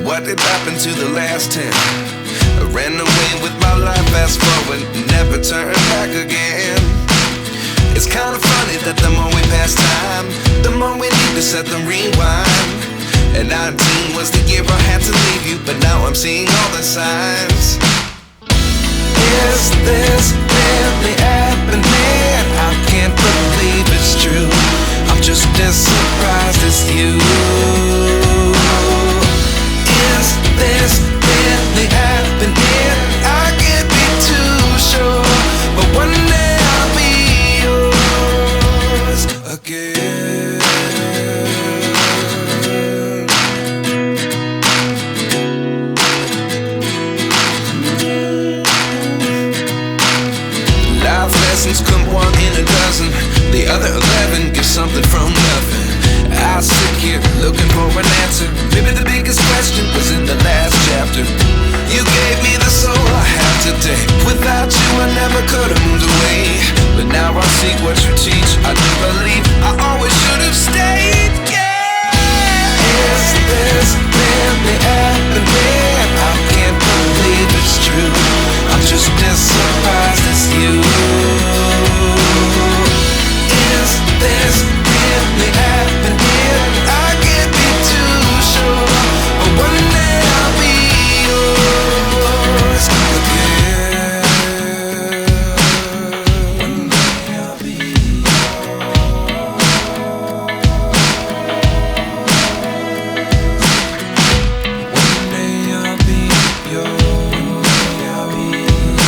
what did happen to the last 10? I ran away with my life, fast forward, never turn back again. It's kind of funny that the more we pass time, the more we need to set them rewind. And 19 was the year I had to leave you, but now I'm seeing all the signs. Is this really happening? I can't believe it's true. I'm just as surprised as you. Is this really happening? I can't be too sure, but one day I'll be yours again. Life lessons come one in a dozen. The other 11 get something from nothing. I sit here looking for an answer. Maybe the biggest question was in the last chapter. You gave me the soul I have today. Without you I never could have moved away. But now I see what you teach. I do believe I always should have stayed. Yeah. Is this really happening? I can't believe it's true. I'm just as surprised as you. Is this really happening? I can't be too sure, but one day I'll be yours again. One day I'll be One day I'll be yours. I'll be yours.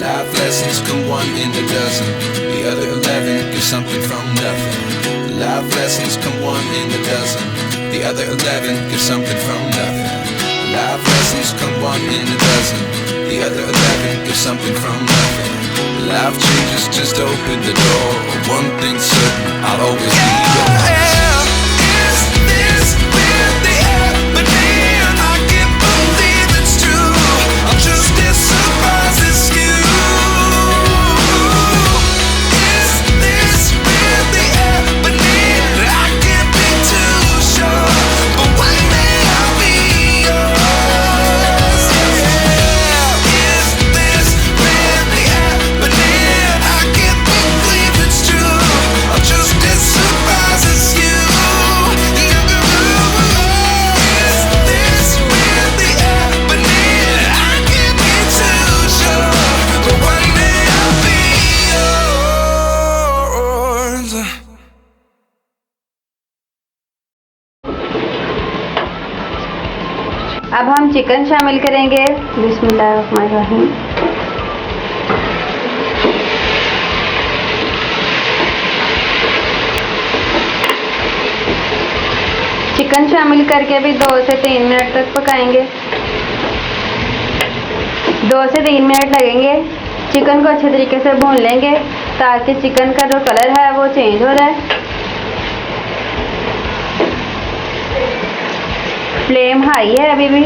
Life lessons come one in a dozen. The other 11 get something from nothing. Life lessons come one in a dozen. The other 11 get something from nothing. Life lessons come one in a dozen. The other 11 get something from nothing. Life changes, just open the door. One thing's certain, I'll always be yours. Is this really happening? I can't believe it's true. I'm just as surprised as you. Is this really happening? I can't be too sure, but one day I'll be yours. Yeah. Is this really happening? I can't believe it's true. I'm just as surprised as you. Is this really happening? I can't be too sure, but one day I'll be yours. अब हम chicken शामिल करेंगे। बिस्मिल्लाहिर्रहमानिर्रहीम। Chicken शामिल करके भी 2 से 3 minute तक पकाएंगे। 2 से 3 मिनट लगेंगे। चिकन को अच्छे तरीके से भून लेंगे ताकि चिकन का जो कलर है वो चेंज हो जाए। फ्लेम हाई है अभी भी।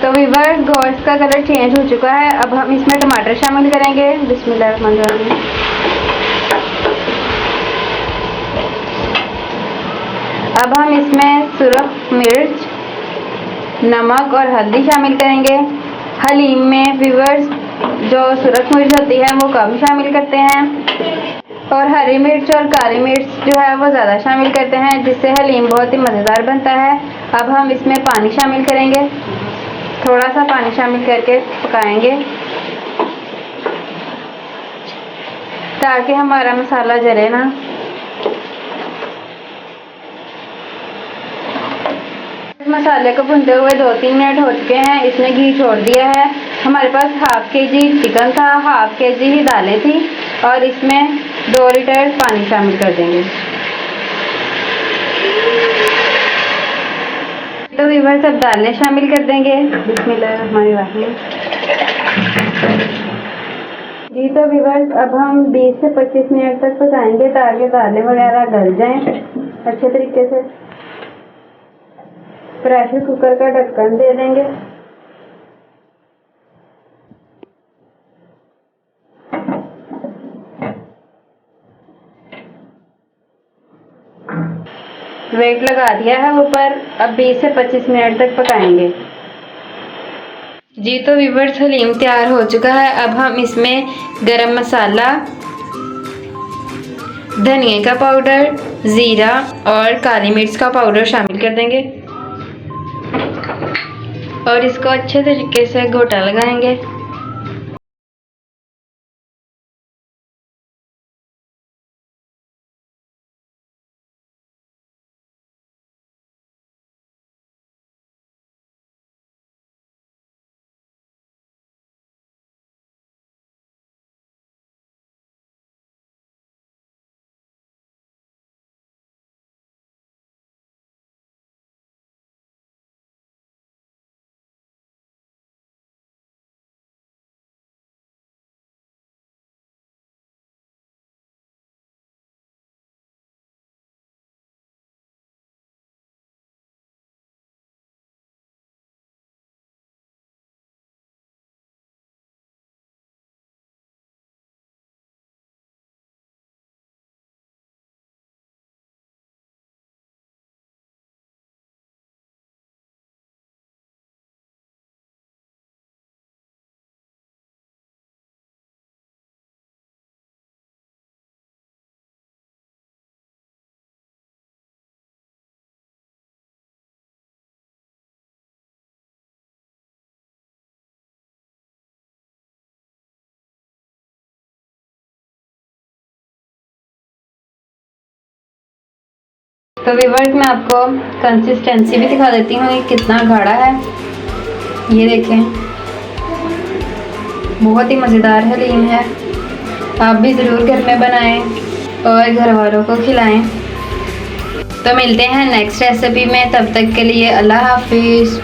तो व्यूअर्स, गोश्त का कलर चेंज हो चुका है। अब हम इसमें टमाटर शामिल करेंगे। बिस्मिल्लाहिर्रहमानिर्रहीम। अब हम इसमें सुरख मिर्च, नमक और हल्दी शामिल करेंगे। हलीम में व्यूअर्स जो सुरख मिर्च होती है वो कम शामिल करते हैं और हरी मिर्च और काली मिर्च जो है वो ज़्यादा शामिल करते हैं, जिससे हलीम बहुत ही मज़ेदार बनता है। अब हम इसमें पानी शामिल करेंगे। थोड़ा सा पानी शामिल करके पकाएंगे ताकि हमारा मसाला जले ना। मसाले को भूनते हुए 2-3 मिनट हो चुके हैं। इसने घी छोड़ दिया है। हमारे पास हाफ केजी चिकन था, हाफ केजी ही दालें थी और इसमें 2 लीटर पानी शामिल कर देंगे। तो व्यूअर्स अब दालें शामिल कर देंगे। बिस्मिल्लाहिर्रहमानिर्रहीम। जी तो व्यूअर्स अब हम 20 से 25 मिनट तक पकाएंगे ताकि दालें वगैरह गल जाएं अच्छे तरीके से। प्रेशर कुकर का ढक्कन दे देंगे। वेट लगा दिया है ऊपर। अब 20 से 25 मिनट तक पकाएंगे जी। तो व्यूअर्स, हलीम तैयार हो चुका है। अब हम इसमें गरम मसाला, धनिया का पाउडर, ज़ीरा और काली मिर्च का पाउडर शामिल कर देंगे और इसको अच्छे तरीके से घोटा लगाएंगे। तो व्यूअर्स, मैं आपको कंसिस्टेंसी भी दिखा देती हूँ कि कितना गाढ़ा है। ये देखें, बहुत ही मज़ेदार हलीम है। आप भी ज़रूर घर में बनाएं और घर वालों को खिलाएं। तो मिलते हैं नेक्स्ट रेसिपी में, तब तक के लिए अल्लाह हाफिज़।